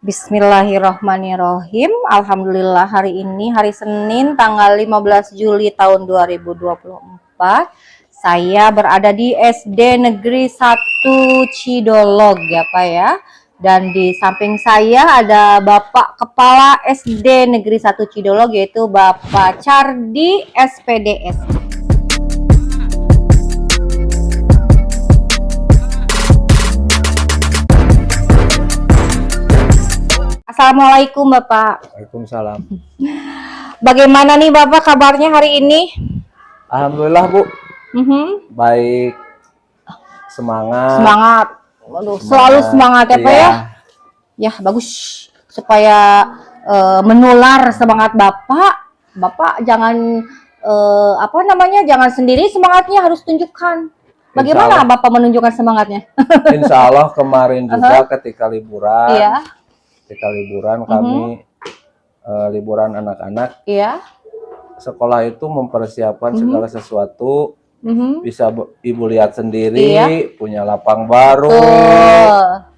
Bismillahirrahmanirrahim. Alhamdulillah hari ini hari Senin tanggal 15 Juli tahun 2024. Saya berada di SD Negeri 1 Cidolog ya Pak ya. Dan di samping saya ada Bapak Kepala SD Negeri 1 Cidolog yaitu Bapak Cardi SPDS. Assalamualaikum Bapak. Waalaikumsalam. Bagaimana nih Bapak kabarnya hari ini? Alhamdulillah Bu. Baik. Semangat. Semangat. Waduh, selalu semangat ya Pak ya. Ya bagus. Supaya menular semangat Bapak. Bapak jangan jangan sendiri semangatnya, harus tunjukkan. Bagaimana Bapak menunjukkan semangatnya? Insya Allah kemarin juga ketika liburan. Iya. Ketika liburan kami liburan anak-anak. Iya. Sekolah itu mempersiapkan segala sesuatu. Bisa Ibu lihat sendiri. Iya. Punya lapang baru.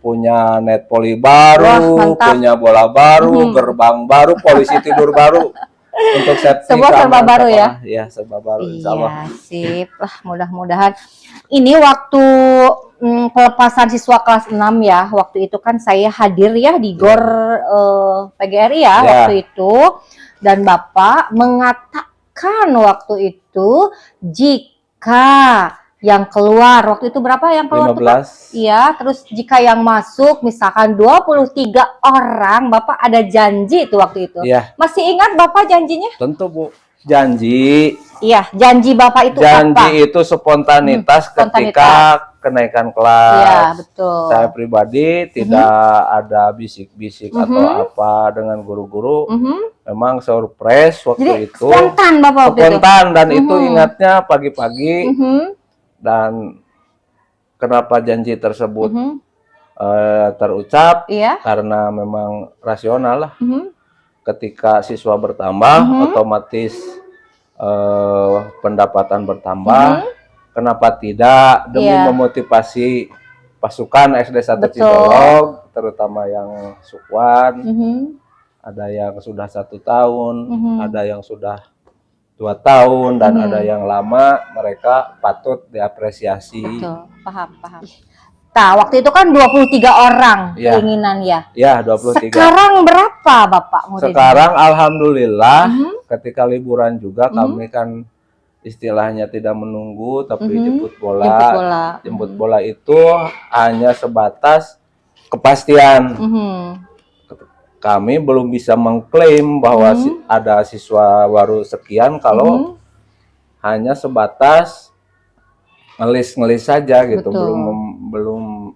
Punya net poli baru. Wah, punya bola baru. Gerbang baru. Polisi tidur baru. Untuk safety. Semua serba baru ya? Iya, serba baru. Insya Allah. Iya, sip lah, mudah-mudahan. Ini waktu pelepasan siswa kelas 6 ya, waktu itu kan saya hadir ya di GOR PGRI ya waktu itu, dan Bapak mengatakan waktu itu jika yang keluar, waktu itu berapa yang keluar? 15. Iya, terus jika yang masuk misalkan 23 orang, Bapak ada janji itu waktu itu. Iya. Masih ingat Bapak janjinya? Tentu Bu. Janji. Iya, janji Bapak itu janji apa? Itu spontanitas ketika kenaikan kelas. Iya, betul. Saya pribadi tidak ada bisik-bisik atau apa dengan guru-guru. Memang surprise waktu. Jadi, itu. Spontan Bapak waktu spontan itu. Dan itu ingatnya pagi-pagi. Dan kenapa janji tersebut terucap? Iya. Karena memang rasional lah. Ketika siswa bertambah, otomatis pendapatan bertambah. Kenapa tidak? Demi memotivasi pasukan SD 1 Cidolog, terutama yang Sukwan. Ada yang sudah 1 tahun, ada yang sudah 2 tahun, dan ada yang lama. Mereka patut diapresiasi. Betul, paham. Nah, waktu itu kan 23 orang keinginan ya? Iya, 23. Sekarang berapa Bapak muridnya? Sekarang Alhamdulillah ketika liburan juga kami kan istilahnya tidak menunggu, tapi jemput bola. Jemput bola itu hanya sebatas kepastian. Kami belum bisa mengklaim bahwa ada siswa baru sekian kalau hanya sebatas ngelis saja gitu. Belum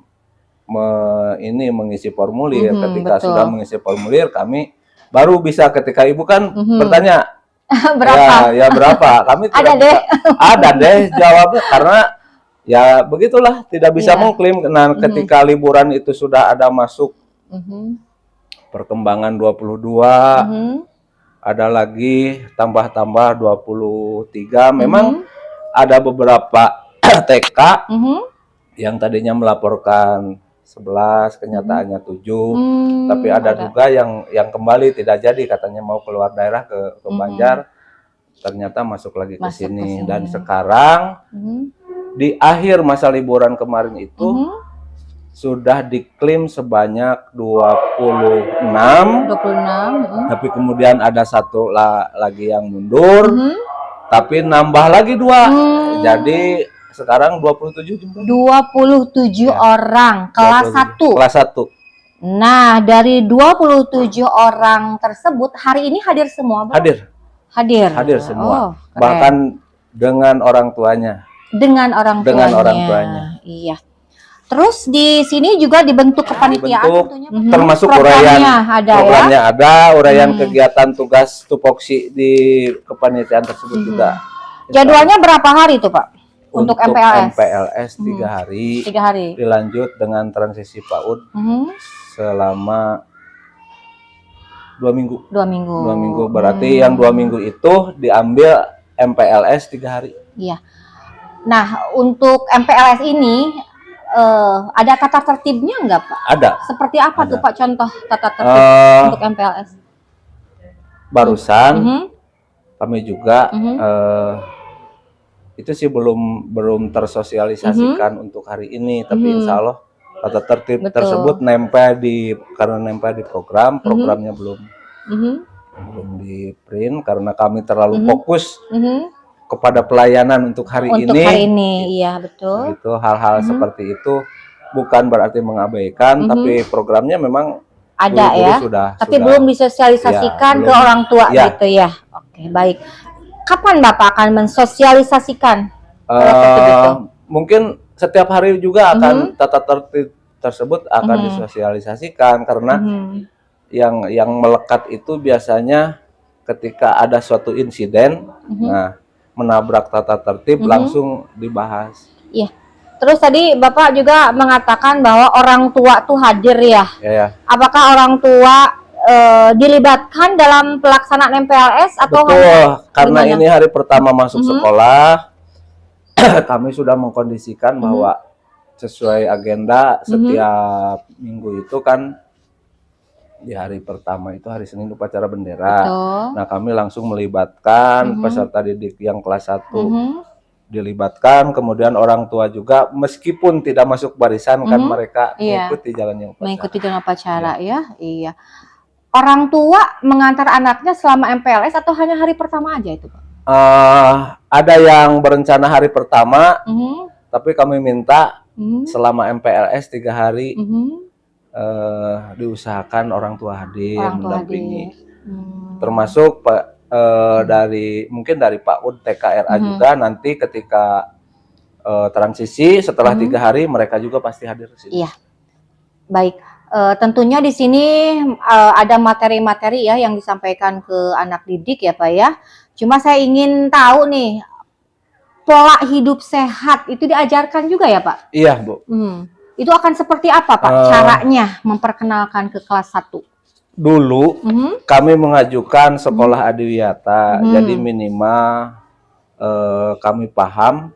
mengisi formulir. Ketika sudah mengisi formulir, kami baru bisa, ketika Ibu kan bertanya berapa? Ya berapa? Kami ada deh jawabnya, karena ya begitulah, tidak bisa mengklaim. Nah, ketika liburan itu sudah ada masuk perkembangan 22, ada lagi tambah-tambah 23. Memang ada beberapa TK yang tadinya melaporkan 11, kenyataannya 7. Tapi ada juga yang kembali tidak jadi, katanya mau keluar daerah ke Banjar, ternyata masuk lagi ke sini. Dan sekarang di akhir masa liburan kemarin itu sudah diklaim sebanyak 26. Tapi kemudian ada 1 lagi yang mundur, tapi nambah lagi 2. Jadi sekarang 27 juga. 27 orang kelas 1. Kelas 1. Nah, dari 27 orang tersebut hari ini hadir semua, Bang? Hadir semua. Bahkan dengan orang tuanya. Dengan orang tuanya. Iya. Terus di sini juga dibentuk kepanitiaan tentunya, termasuk programnya ada, uraian kegiatan tugas tupoksi di kepanitiaan tersebut juga. Jadwalnya berapa hari tuh Pak? Untuk MPLS? MPLS 3 hari. 3 hari. Dilanjut dengan transisi PAUD selama 2 minggu. 2 minggu. 2 minggu berarti yang 2 minggu itu diambil MPLS 3 hari. Iya. Nah, untuk MPLS ini ada tata tertibnya nggak Pak? Ada. Seperti apa tuh Pak contoh tata tertib untuk MPLS? Barusan kami juga itu sih belum tersosialisasikan untuk hari ini, tapi insya Allah tata tertib tersebut karena nempel di programnya belum di print karena kami terlalu fokus kepada pelayanan untuk hari Untuk ini. hari ini, iya betul. Itu hal-hal seperti itu bukan berarti mengabaikan, tapi programnya memang ada ya, tapi belum disosialisasikan ke orang tua gitu ya. Oke, baik. Kapan Bapak akan mensosialisasikan? Mungkin setiap hari juga akan tata tertib tersebut akan disosialisasikan karena yang melekat itu biasanya ketika ada suatu insiden, nah menabrak tata tertib langsung dibahas. Iya. Terus tadi Bapak juga mengatakan bahwa orang tua tuh hadir ya. Apakah orang tua dilibatkan dalam pelaksanaan MPLS atau betul, karena ini hari pertama masuk sekolah, kami sudah mengkondisikan bahwa sesuai agenda setiap minggu itu kan di hari pertama itu hari Senin upacara bendera. Nah, kami langsung melibatkan peserta didik yang kelas 1 dilibatkan, kemudian orang tua juga meskipun tidak masuk barisan kan mereka mengikuti jalan upacara. Ya. Iya. Orang tua mengantar anaknya selama MPLS atau hanya hari pertama aja itu Pak? Ada yang berencana hari pertama, tapi kami minta selama MPLS 3 hari diusahakan orang tua hadir mendampingi. Termasuk mungkin dari Pak UD TKRA juga nanti ketika transisi setelah 3 hari mereka juga pasti hadir di sini. Iya. Baik. Tentunya di sini ada materi-materi ya yang disampaikan ke anak didik ya Pak ya. Cuma saya ingin tahu nih, pola hidup sehat itu diajarkan juga ya Pak? Iya Bu. Itu akan seperti apa Pak caranya memperkenalkan ke kelas 1? Dulu kami mengajukan sekolah adiwiyata, jadi minimal kami paham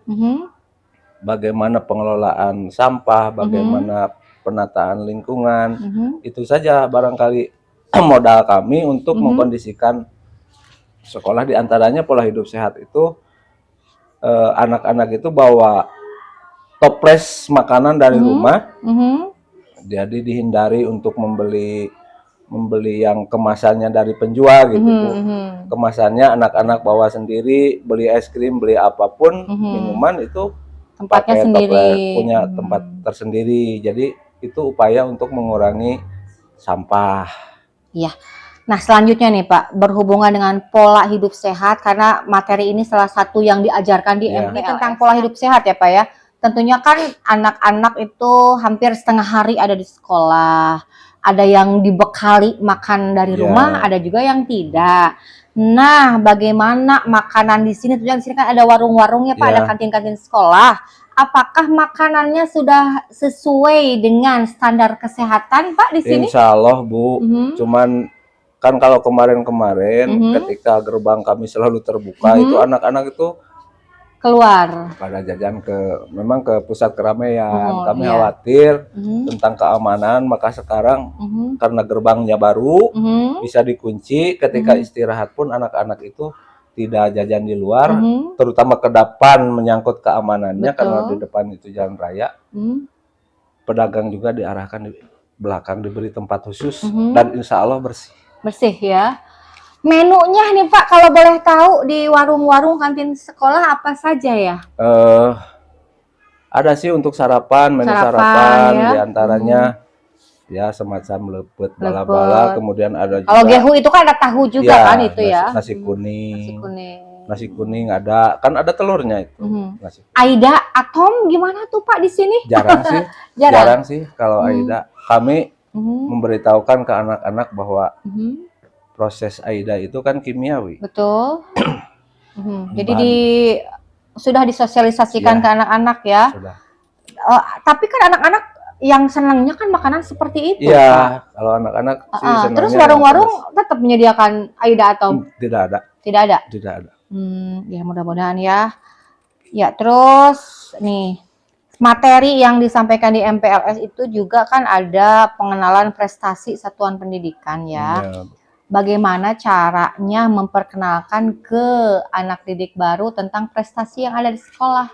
bagaimana pengelolaan sampah, bagaimana penataan lingkungan, itu saja barangkali modal kami untuk mengkondisikan sekolah. Diantaranya pola hidup sehat itu anak-anak itu bawa toples makanan dari rumah, jadi dihindari untuk membeli yang kemasannya dari penjual gitu Bu. Kemasannya anak-anak bawa sendiri, beli es krim, beli apapun minuman itu tempatnya sendiri, punya tempat tersendiri. Jadi itu upaya untuk mengurangi sampah. Iya. Nah selanjutnya nih Pak, berhubungan dengan pola hidup sehat, karena materi ini salah satu yang diajarkan di MPLS tentang pola hidup sehat ya Pak ya. Tentunya kan anak-anak itu hampir setengah hari ada di sekolah, ada yang dibekali makan dari rumah, ada juga yang tidak. Nah, bagaimana makanan di sini? Tujuan di sini kan ada warung-warung ya Pak, ada kantin-kantin sekolah. Apakah makanannya sudah sesuai dengan standar kesehatan Pak di sini? Insya Allah Bu, cuman kan kalau kemarin-kemarin ketika gerbang kami selalu terbuka, itu anak-anak itu keluar pada jajan memang ke pusat keramaian. Kami khawatir tentang keamanan, maka sekarang karena gerbangnya baru bisa dikunci, ketika istirahat pun anak-anak itu tidak jajan di luar, terutama ke depan menyangkut keamanannya. Karena di depan itu jalan raya, pedagang juga diarahkan di belakang, diberi tempat khusus, dan insya Allah bersih ya. Menunya nih Pak, kalau boleh tahu di warung-warung kantin sekolah apa saja ya? Ada sih untuk sarapan, menu sarapan ya. Diantaranya ya semacam lepet, bala-bala, kemudian ada juga. Kalau gehu itu kan ada tahu juga kan itu nasi kuning. Nasi kuning ada, kan ada telurnya itu. Aida, Atom gimana tuh Pak di sini? Jarang sih, jarang sih kalau Aida. Kami memberitahukan ke anak-anak bahwa proses AIDA itu kan kimiawi. Betul. Jadi sudah disosialisasikan ke anak-anak ya. Sudah. Tapi kan anak-anak yang senangnya kan makanan seperti itu. Iya, kalau anak-anak sih senangnya. Terus warung-warung tetap menyediakan AIDA atau? Tidak ada. Tidak ada. Tidak ada. Ya mudah-mudahan ya. Ya terus nih materi yang disampaikan di MPLS itu juga kan ada pengenalan prestasi satuan pendidikan ya. Ya. Bagaimana caranya memperkenalkan ke anak didik baru tentang prestasi yang ada di sekolah.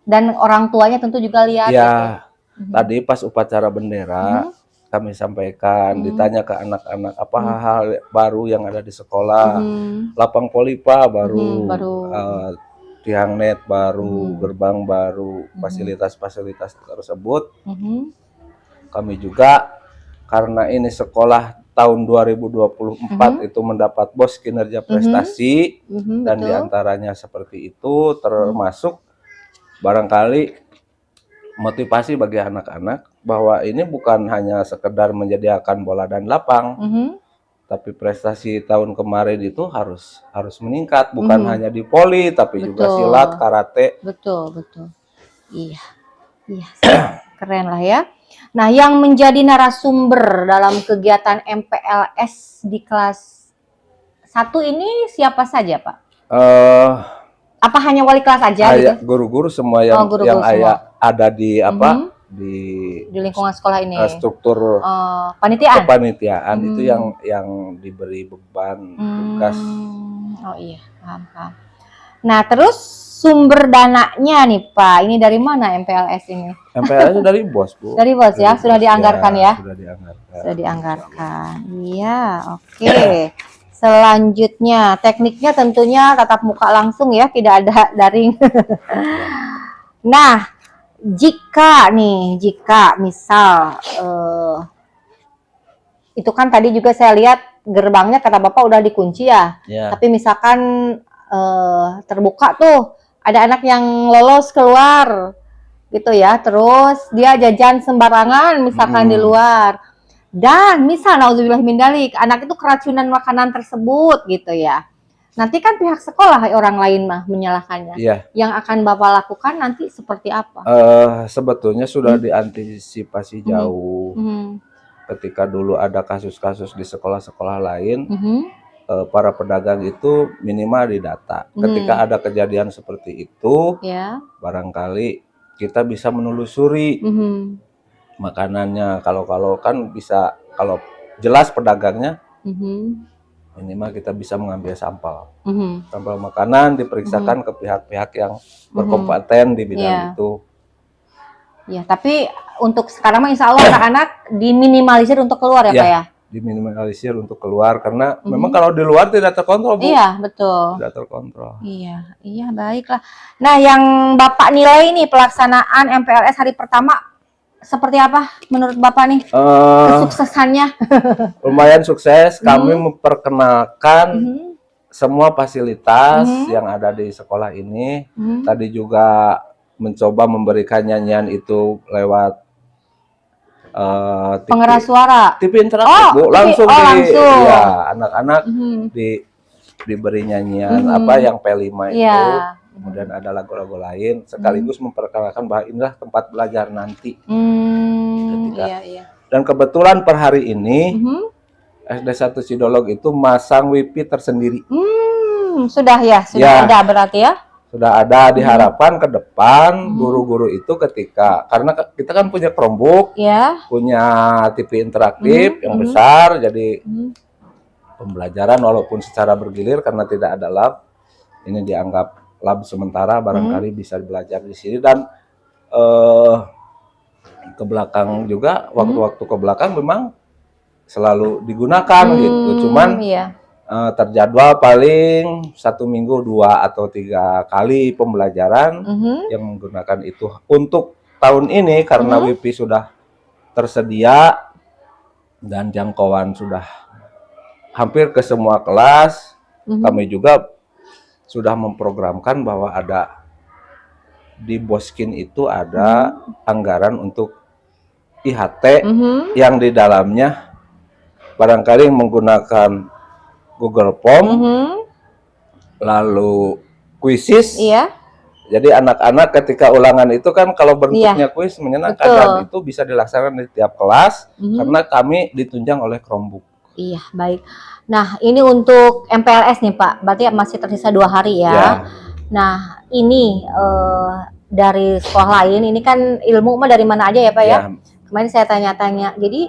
Dan orang tuanya tentu juga lihat Ya, gitu. tadi pas upacara bendera kami sampaikan, ditanya ke anak-anak apa hal-hal baru yang ada di sekolah, lapang polipa baru, tiang net baru, gerbang baru, fasilitas-fasilitas tersebut. Kami juga karena ini sekolah tahun 2024 itu mendapat BOS kinerja prestasi dan diantaranya seperti itu, termasuk barangkali motivasi bagi anak-anak bahwa ini bukan hanya sekedar menyediakan bola dan lapang, tapi prestasi tahun kemarin itu harus meningkat, bukan hanya di voli tapi juga silat, karate. Betul. Iya, keren lah ya. Nah, yang menjadi narasumber dalam kegiatan MPLS di kelas 1 ini siapa saja, Pak? Apa hanya wali kelas aja gitu? Guru-guru semua yang ada di di lingkungan sekolah ini. Struktur kepanitiaan itu yang diberi beban tugas. Oh iya, paham. Nah, terus sumber dananya nih Pak, ini dari mana MPLS ini? MPLS dari BOS, Bu. Dari BOS ya, sudah dianggarkan ya? Sudah dianggarkan. Iya, oke. Selanjutnya, tekniknya tentunya tatap muka langsung ya, tidak ada daring. Nah, jika misal itu kan tadi juga saya lihat gerbangnya kata Bapak udah dikunci ya. Tapi misalkan terbuka tuh, ada anak yang lolos keluar gitu ya, terus dia jajan sembarangan misalkan di luar. Dan misal nauzubillah min dzalik, anak itu keracunan makanan tersebut gitu ya. Nanti kan pihak sekolah orang lain mah menyalahkannya. Yang akan Bapak lakukan nanti seperti apa? Sebetulnya sudah diantisipasi jauh. Ketika dulu ada kasus-kasus di sekolah-sekolah lain, para pedagang itu minimal didata. Ketika ada kejadian seperti itu, barangkali kita bisa menelusuri makanannya. Kalau kan bisa, kalau jelas pedagangnya, minimal kita bisa mengambil sampel makanan, diperiksakan ke pihak-pihak yang berkompeten di bidang itu. Ya, tapi untuk sekarang mah insya Allah anak-anak diminimalisir untuk keluar ya Pak ya? Diminimalisir untuk keluar karena memang kalau di luar tidak terkontrol, Bu. Iya, betul. Tidak terkontrol. Iya, baiklah. Nah, yang Bapak nilai nih pelaksanaan MPLS hari pertama seperti apa menurut Bapak nih kesuksesannya? Lumayan sukses. Kami memperkenalkan semua fasilitas yang ada di sekolah ini. Tadi juga mencoba memberikan nyanyian itu lewat pengeras suara, TV interaktif, Bu. Langsung anak-anak diberi nyanyian yang P5 itu. Kemudian ada lagu-lagu lain, sekaligus memperkenalkan bahwa inilah tempat belajar nanti. Dan kebetulan per hari ini SD 1 Cidolog itu masang wifi tersendiri. Sudah ada berarti ya? Sudah ada. Diharapkan ke depan guru-guru itu karena kita kan punya Chromebook, punya TV interaktif yang besar, jadi pembelajaran walaupun secara bergilir karena tidak ada lab, ini dianggap lab sementara, barangkali bisa belajar di sini. Dan ke belakang juga, waktu-waktu ke belakang memang selalu digunakan gitu. Cuman terjadwal paling 1 minggu 2 atau 3 kali pembelajaran yang menggunakan itu. Untuk tahun ini karena wifi sudah tersedia dan jangkauan sudah hampir ke semua kelas, kami juga sudah memprogramkan bahwa ada di Boskin itu ada anggaran untuk IHT yang di dalamnya barangkali menggunakan Google Form, lalu kuisis. Jadi anak-anak ketika ulangan itu kan kalau bentuknya kuis menyenangkan, dan itu bisa dilaksanakan di tiap kelas karena kami ditunjang oleh Chromebook. Iya, baik. Nah, ini untuk MPLS nih Pak, berarti masih tersisa 2 hari ya. Nah, ini dari sekolah lain. Ini kan ilmu mah dari mana aja ya Pak ya? Ya, Kemarin saya tanya-tanya. Jadi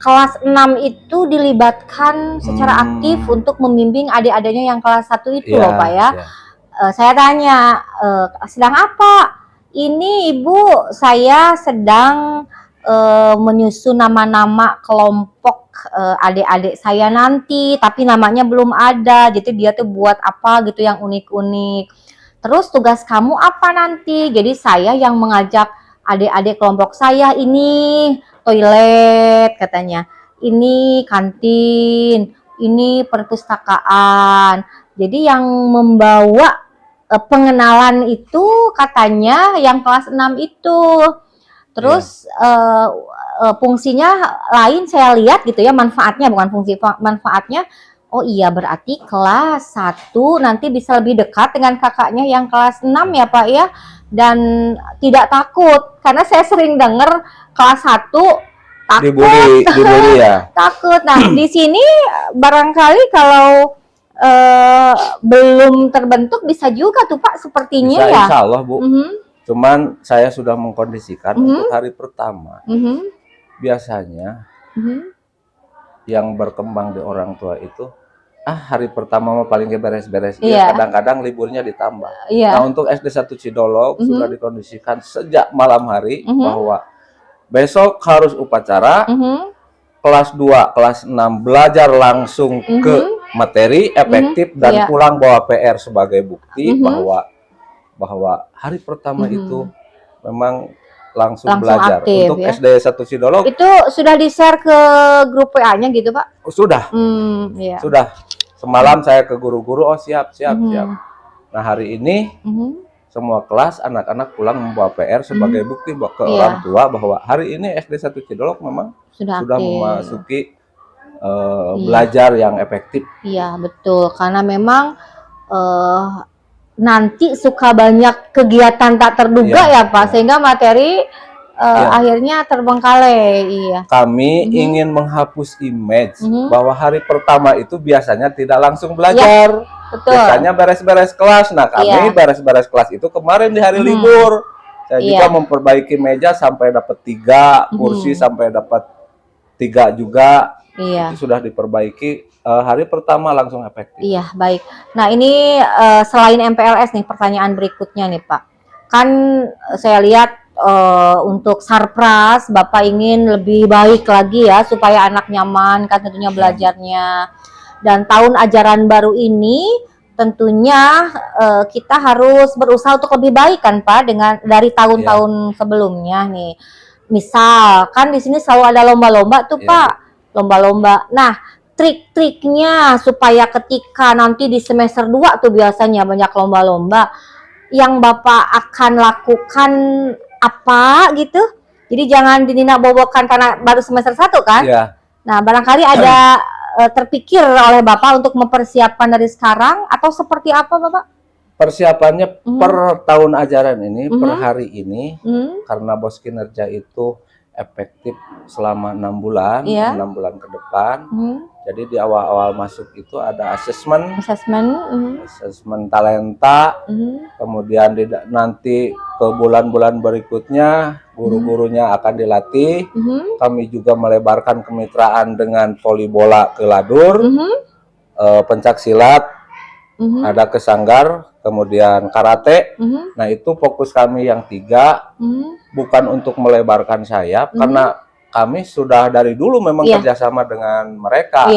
kelas 6 itu dilibatkan secara aktif untuk membimbing adik-adiknya yang kelas 1 itu loh Pak ya. Saya tanya, sedang apa? Ini Ibu, saya sedang menyusun nama-nama kelompok adik-adik saya nanti, tapi namanya belum ada. Jadi dia tuh buat apa gitu yang unik-unik. Terus tugas kamu apa nanti? Jadi saya yang mengajak adik-adik kelompok saya, ini toilet katanya, ini kantin, ini perpustakaan. Jadi yang membawa pengenalan itu katanya yang kelas 6 itu. Terus fungsinya lain saya lihat gitu ya, manfaatnya bukan fungsi, manfaatnya. Oh iya, berarti kelas 1 nanti bisa lebih dekat dengan kakaknya yang kelas 6 ya Pak ya. Dan tidak takut, karena saya sering dengar kelas 1 takut. Dibully ya. Takut. Nah, di sini barangkali kalau belum terbentuk bisa juga tuh Pak sepertinya bisa, ya. Insya Allah Bu. Cuman saya sudah mengkondisikan untuk hari pertama. Biasanya yang berkembang di orang tua itu, hari pertama mah paling beres-beres. Kadang-kadang liburnya ditambah. Nah, untuk SD 1 Cidolog sudah dikondisikan sejak malam hari bahwa besok harus upacara. Kelas 2, kelas 6 belajar langsung ke materi efektif dan pulang bawa PR sebagai bukti bahwa hari pertama itu memang langsung belajar. Aktif, untuk ya? SD 1 Cidolog itu sudah di-share ke grup WA-nya gitu Pak? Sudah. Sudah. Semalam saya ke guru-guru, oh siap. Nah, hari ini semua kelas anak-anak pulang membawa PR sebagai bukti ke orang tua bahwa hari ini SD 1 Cidolog memang sudah memasuki belajar yang efektif. Iya, betul. Karena memang nanti suka banyak kegiatan tak terduga ya Pak, sehingga materi akhirnya terbengkalai. Kami ingin menghapus image bahwa hari pertama itu biasanya tidak langsung belajar. Biasanya beres-beres kelas. Nah, kami beres-beres kelas itu kemarin di hari libur. Saya juga memperbaiki meja sampai dapat 3, kursi sampai dapat 3 juga. Itu sudah diperbaiki. Hari pertama langsung efektif. Iya, baik. Nah, ini selain MPLS nih, pertanyaan berikutnya nih Pak. Kan saya lihat untuk Sarpras Bapak ingin lebih baik lagi ya supaya anak nyaman kan tentunya belajarnya. Dan tahun ajaran baru ini tentunya kita harus berusaha untuk lebih baik kan Pak dari tahun-tahun sebelumnya nih. Misal kan di sini selalu ada lomba-lomba tuh Pak, lomba-lomba. Nah, trik-triknya supaya ketika nanti di semester 2 tuh biasanya banyak lomba-lomba, yang Bapak akan lakukan apa gitu? Jadi jangan dinina bobokan karena baru semester 1 kan? Nah, barangkali ada terpikir oleh Bapak untuk mempersiapkan dari sekarang atau seperti apa Bapak? Persiapannya per tahun ajaran ini, per hari ini, karena bos kinerja itu efektif selama 6 bulan, 6 bulan ke depan. Jadi di awal-awal masuk itu ada asesmen talenta, kemudian nanti ke bulan-bulan berikutnya guru-gurunya akan dilatih. Kami juga melebarkan kemitraan dengan voli bola ke Ladur, pencak silat, ada ke Sanggar, kemudian karate. Nah, itu fokus kami yang 3, bukan untuk melebarkan sayap, karena kami sudah dari dulu memang kerjasama dengan mereka.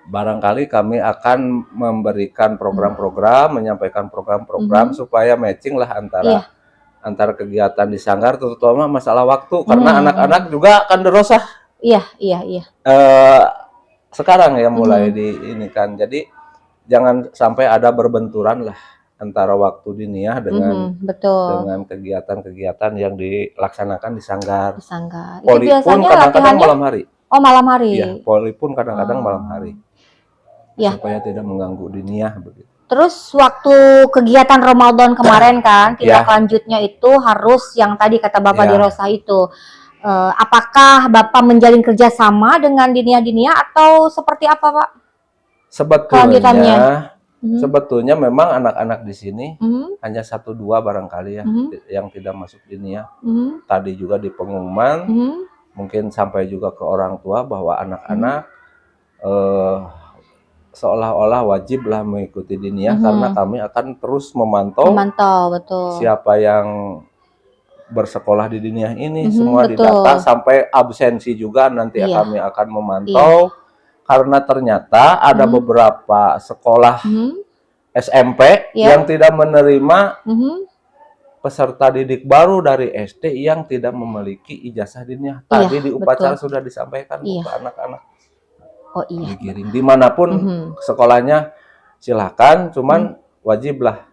Barangkali kami akan memberikan program-program, menyampaikan program-program supaya matching lah antara kegiatan di Sanggar, terutama masalah waktu, karena anak-anak juga akan derosah. Sekarang ya mulai di ini kan, jadi jangan sampai ada berbenturan lah antara waktu diniyah dengan kegiatan-kegiatan yang dilaksanakan di Sanggar. Poli pun kadang-kadang malam hari. Oh, malam hari. Iya, poli pun kadang-kadang malam hari. Supaya tidak mengganggu diniyah begitu. Terus waktu kegiatan Ramadan kemarin kan, tindak lanjutnya itu harus yang tadi kata Bapak di Rosa itu. Apakah Bapak menjalin kerjasama dengan diniyah-diniyah atau seperti apa Pak? Sebetulnya Sebetulnya memang anak-anak di sini hanya 1-2 barangkali ya yang tidak masuk diniyah. Tadi juga di pengumuman mungkin sampai juga ke orang tua bahwa anak-anak seolah-olah wajiblah mengikuti diniyah karena kami akan terus memantau betul. siapa yang bersekolah di diniyah ini semua didata sampai absensi juga nanti kami akan memantau. Karena ternyata ada beberapa sekolah SMP yang tidak menerima peserta didik baru dari SD yang tidak memiliki ijazah diniyah. Tadi di upacara sudah disampaikan ke anak-anak. Digiring dimanapun sekolahnya silahkan, cuman wajiblah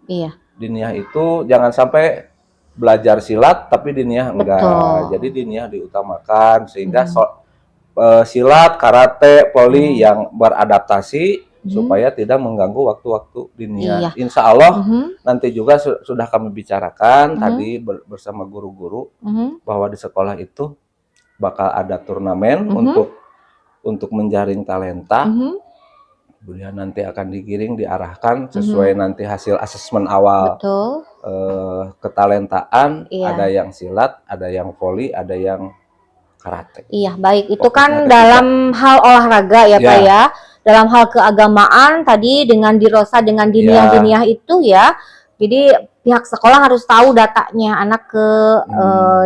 diniyah itu jangan sampai belajar silat tapi diniyah enggak. Jadi diniyah diutamakan sehingga silat, karate, poli yang beradaptasi supaya tidak mengganggu waktu-waktu diniyah. Insya Allah nanti juga sudah kami bicarakan tadi bersama guru-guru bahwa di sekolah itu bakal ada turnamen untuk menjaring talenta. Kemudian nanti akan digiring, diarahkan sesuai nanti hasil asesmen awal ketalentaan. Ada yang silat, ada yang voli, ada yang karate. Iya, baik. Itu kan dalam hal olahraga ya Pak ya. Dalam hal keagamaan tadi dengan dirosa dengan diniyah-diniyah itu ya. Jadi pihak sekolah harus tahu datanya anak ke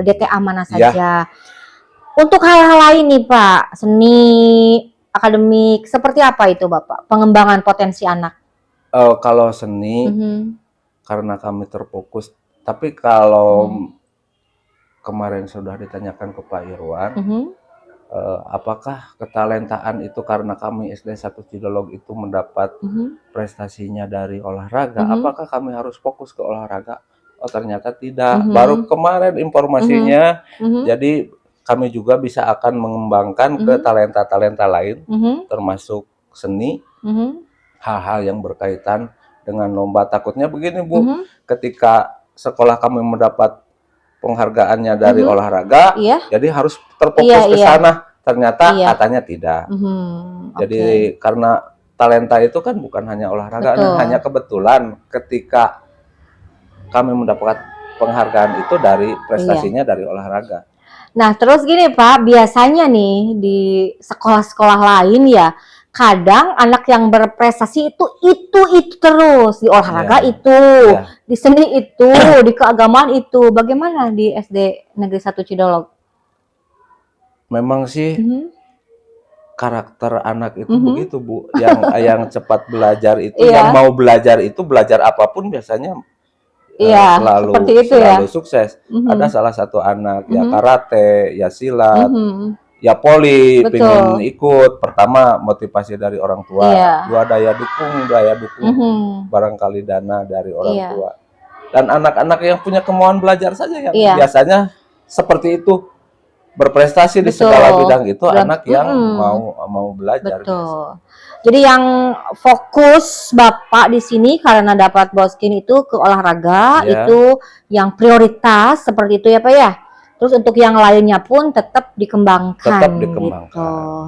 DTA mana saja. Untuk hal-hal lain nih Pak, seni, akademik, seperti apa itu Bapak? Pengembangan potensi anak? Kalau seni, karena kami terfokus. Tapi kalau kemarin sudah ditanyakan ke Pak Irwan, apakah ketalentaan itu karena kami SD 1 Cidolog itu mendapat prestasinya dari olahraga, apakah kami harus fokus ke olahraga? Oh ternyata tidak, baru kemarin informasinya, jadi kami juga bisa akan mengembangkan ke talenta-talenta lain, termasuk seni, hal-hal yang berkaitan dengan lomba. Takutnya begini Bu, ketika sekolah kami mendapat penghargaannya dari olahraga, jadi harus terfokus ke sana. Ternyata katanya tidak. Jadi karena talenta itu kan bukan hanya olahraga, hanya kebetulan ketika kami mendapat penghargaan itu dari prestasinya dari olahraga. Nah terus gini Pak, biasanya nih di sekolah-sekolah lain ya, kadang anak yang berprestasi itu terus di olahraga di seni itu, di keagamaan itu. Bagaimana di SD Negeri 1 Cidolog? Memang sih karakter anak itu begitu Bu, yang cepat belajar itu, yang mau belajar itu belajar apapun biasanya selalu sukses. Ada salah satu anak ya karate, ya silat. Ya poli, pengen ikut. Pertama motivasi dari orang tua, dua daya dukung barangkali dana dari orang tua. Dan anak-anak yang punya kemauan belajar saja yang biasanya seperti itu, berprestasi di segala bidang itu anak yang mau belajar. Jadi yang fokus Bapak di sini karena dapat boskin itu ke olahraga, itu yang prioritas seperti itu ya Pak ya. Terus untuk yang lainnya pun tetap dikembangkan, gitu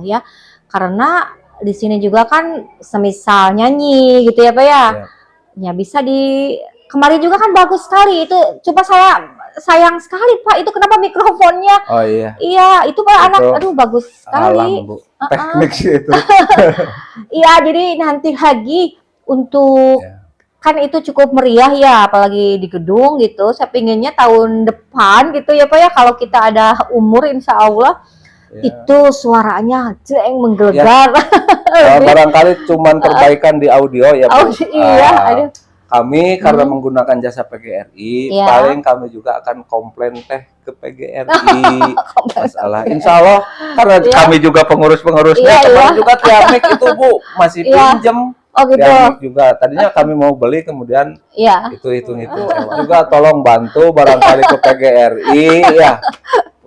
ya. Karena di sini juga kan semisal nyanyi gitu ya Pak ya. Ya bisa kemarin juga kan bagus sekali itu. Coba sayang sekali Pak, itu kenapa mikrofonnya? Oh iya. Iya, itu Pak anak aduh bagus sekali. Bu. Teknik sih itu. Iya, jadi nanti lagi untuk kan itu cukup meriah ya, apalagi di gedung gitu. Saya pinginnya tahun depan gitu ya Pak ya, kalau kita ada umur insya Allah itu suaranya jeng menggelegar. Barangkali cuman perbaikan di audio ya Bu. Aduh. Kami karena menggunakan jasa PGRI, paling kami juga akan komplain ke PGRI masalah. Insya Allah karena kami juga pengurus-pengurusnya, kemarin juga Tiamik itu Bu masih pinjem. Oh gitu. Juga tadinya kami mau beli kemudian itu juga tolong bantu barangkali ke PGRI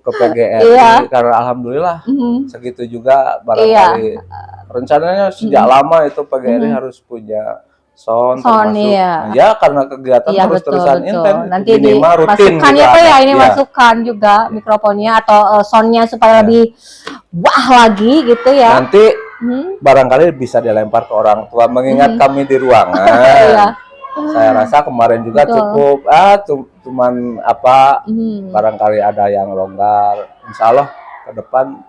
ke PGRI karena alhamdulillah segitu juga barangkali rencananya sejak lama itu PGRI harus punya sound termasuk karena kegiatan terus-terusan intens nanti dimasukkan ya Pak ya ini masukkan juga mikrofonnya atau soundnya supaya lebih wah lagi gitu ya. Nanti barangkali bisa dilempar ke orang tua, mengingat kami di ruangan. Iya. Saya rasa kemarin juga Betul. cukup cuman apa, barangkali ada yang longgar. Insya Allah ke depan,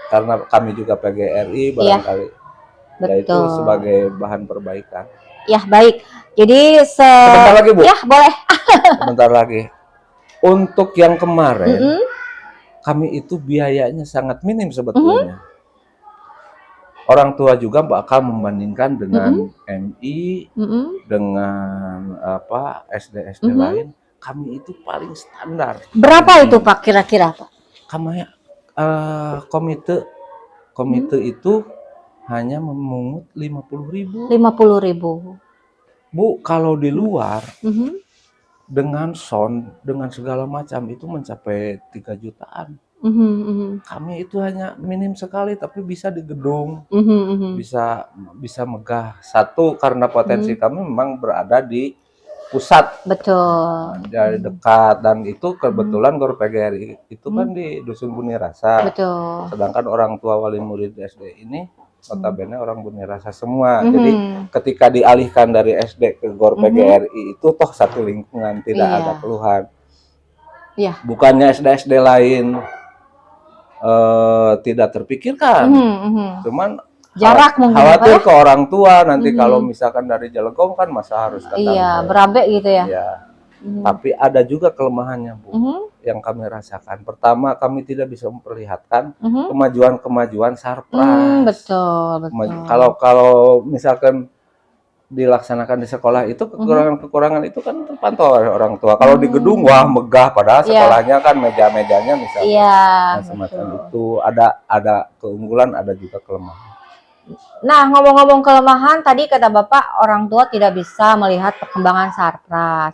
karena kami juga PGRI, barangkali yaitu Betul. sebagai bahan perbaikan. Ya, baik. Jadi Sebentar lagi, Bu. Ya, boleh. Sebentar lagi. Untuk yang kemarin, kami itu biayanya sangat minim sebetulnya. Orang tua juga bakal membandingkan dengan MI, dengan apa SD lain, kami itu paling standar. Berapa itu Pak kira-kira Pak? Kami komite itu hanya memungut 50.000. 50.000. Bu, kalau di luar dengan sound, dengan segala macam itu mencapai 3 jutaan. Kami itu hanya minim sekali, tapi bisa di gedung, bisa megah. Satu, karena potensi kami memang berada di pusat, Betul. dari dekat, dan itu kebetulan Gor PGRI itu kan di Dusun Buni Rasa. Betul. Sedangkan orang tua wali murid SD ini notabene orang Buni Rasa semua. Jadi ketika dialihkan dari SD ke Gor PGRI itu toh satu lingkungan, tidak ada keluhan. Bukannya SD lain tidak terpikirkan, cuman jarak khawatir ke orang tua nanti kalau misalkan dari Jelegong kan masa harus ke Berabe gitu ya. Iya. Tapi ada juga kelemahannya, Bu, yang kami rasakan. Pertama, kami tidak bisa memperlihatkan kemajuan surprise. Betul. Kalau misalkan dilaksanakan di sekolah itu, kekurangan itu kan terpantau oleh orang tua. Kalau di gedung wah megah, padahal sekolahnya kan meja-mejanya misalnya semacam itu. Ada keunggulan, ada juga kelemahan. Nah, ngomong-ngomong kelemahan, tadi kata Bapak orang tua tidak bisa melihat perkembangan sarpras.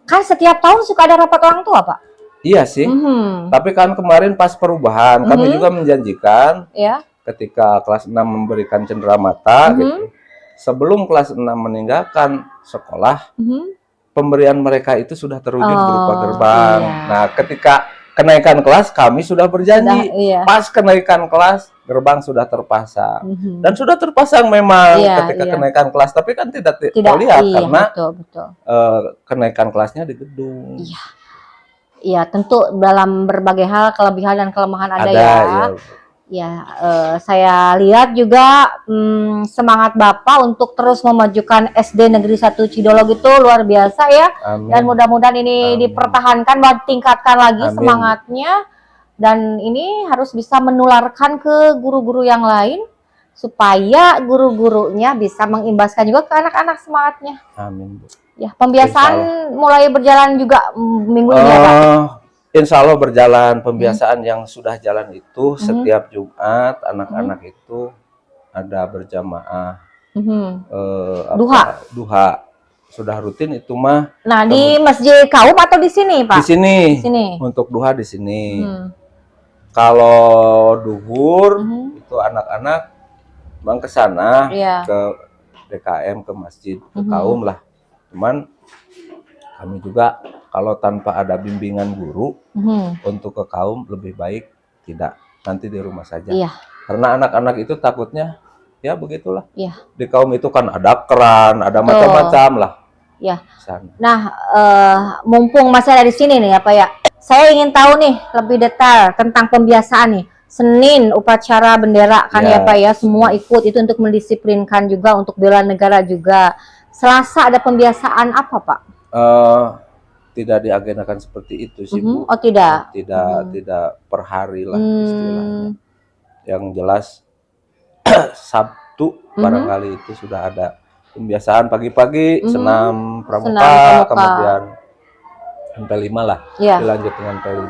Kan setiap tahun suka ada rapat orang tua, Pak? Iya sih. Tapi kan kemarin pas perubahan kami juga menjanjikan ketika kelas 6 memberikan cenderamata gitu. Sebelum kelas 6 meninggalkan sekolah, pemberian mereka itu sudah terwujud berupa gerbang. Nah, ketika kenaikan kelas kami sudah berjanji. Pas kenaikan kelas, gerbang sudah terpasang. Dan sudah terpasang memang ketika kenaikan kelas, tapi kan tidak terlihat karena kenaikan kelasnya di gedung. Iya, tentu dalam berbagai hal kelebihan dan kelemahan ada ya. Ya, saya lihat juga semangat Bapak untuk terus memajukan SD Negeri 1 Cidolog itu luar biasa ya. Amin. Dan mudah-mudahan ini dipertahankan, ditingkatkan lagi semangatnya. Dan ini harus bisa menularkan ke guru-guru yang lain supaya guru-gurunya bisa mengimbaskan juga ke anak-anak semangatnya. Amin, Bu. Ya, pembiasaan mulai berjalan juga minggu ini ya, Pak? Insya Allah berjalan. Pembiasaan yang sudah jalan itu setiap Jumat anak-anak itu ada berjamaah duha. Sudah rutin itu mah. Nah, di Masjid Kaum atau di sini, Pak? Di sini. Untuk duha di sini. Kalau duhur itu anak-anak bang ke sana ke DKM, ke masjid, ke Kaum lah. Cuman kami juga kalau tanpa ada bimbingan guru untuk ke Kaum lebih baik tidak, nanti di rumah saja. Karena anak-anak itu takutnya ya begitulah. Di Kaum itu kan ada keran, ada macam-macam lah. Nah, mumpung masih ada di sini nih apa ya? Saya ingin tahu nih lebih detail tentang pembiasaan nih. Senin upacara bendera kan ya Pak ya, semua ikut itu untuk mendisiplinkan juga untuk bela negara juga. Selasa ada pembiasaan apa Pak? Tidak diagendakan seperti itu sih Bu. Oh tidak? Tidak per hari lah istilahnya. Yang jelas Sabtu barangkali itu sudah ada pembiasaan pagi-pagi, senam pramuka, kemudian P5 lah, dilanjut dengan P5.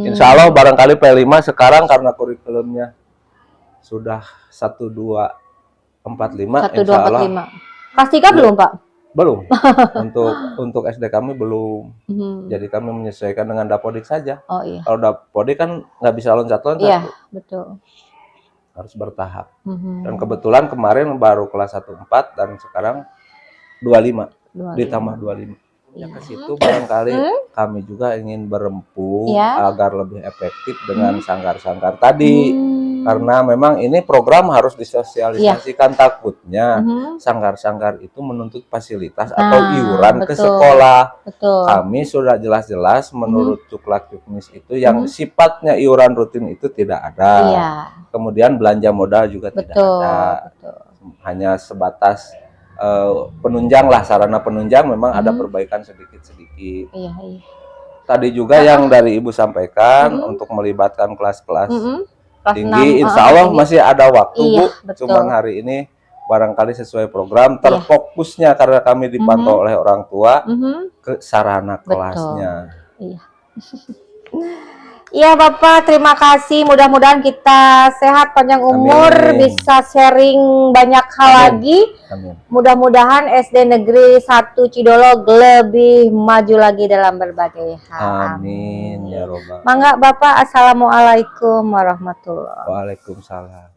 Insya Allah barangkali P5 sekarang karena kurikulumnya sudah 1245. 1245. Kelas 3 belum Pak? Belum. Untuk SD kami belum. Jadi kami menyesuaikan dengan Dapodik saja. Kalau Dapodik kan nggak bisa loncat-loncat. Iya, betul. Harus bertahap. Dan kebetulan kemarin baru kelas 1-4 dan sekarang 25. Ditambah 25. Ya ke situ barangkali kami juga ingin berempu agar lebih efektif dengan sanggar-sanggar tadi. Karena memang ini program harus disosialisasikan, takutnya sanggar-sanggar itu menuntut fasilitas atau iuran ke sekolah. Kami sudah jelas-jelas menurut Cuklak Cuknis itu yang sifatnya iuran rutin itu tidak ada. Kemudian belanja modal juga tidak ada. Hanya sebatas penunjang lah, sarana penunjang memang ada perbaikan sedikit-sedikit. Tadi juga yang dari Ibu sampaikan untuk melibatkan kelas-kelas tinggi, insya Allah masih ada waktu, Bu. Cuman hari ini barangkali sesuai program, terfokusnya karena kami dipantau oleh orang tua ke sarana kelasnya. Iya Bapak, terima kasih. Mudah-mudahan kita sehat, panjang umur, bisa sharing banyak hal lagi. Mudah-mudahan SD Negeri 1 Cidolo lebih maju lagi dalam berbagai hal. Amin ya robbal. Mangga Bapak, assalamualaikum warahmatullahi wabarakatuh. Waalaikumsalam.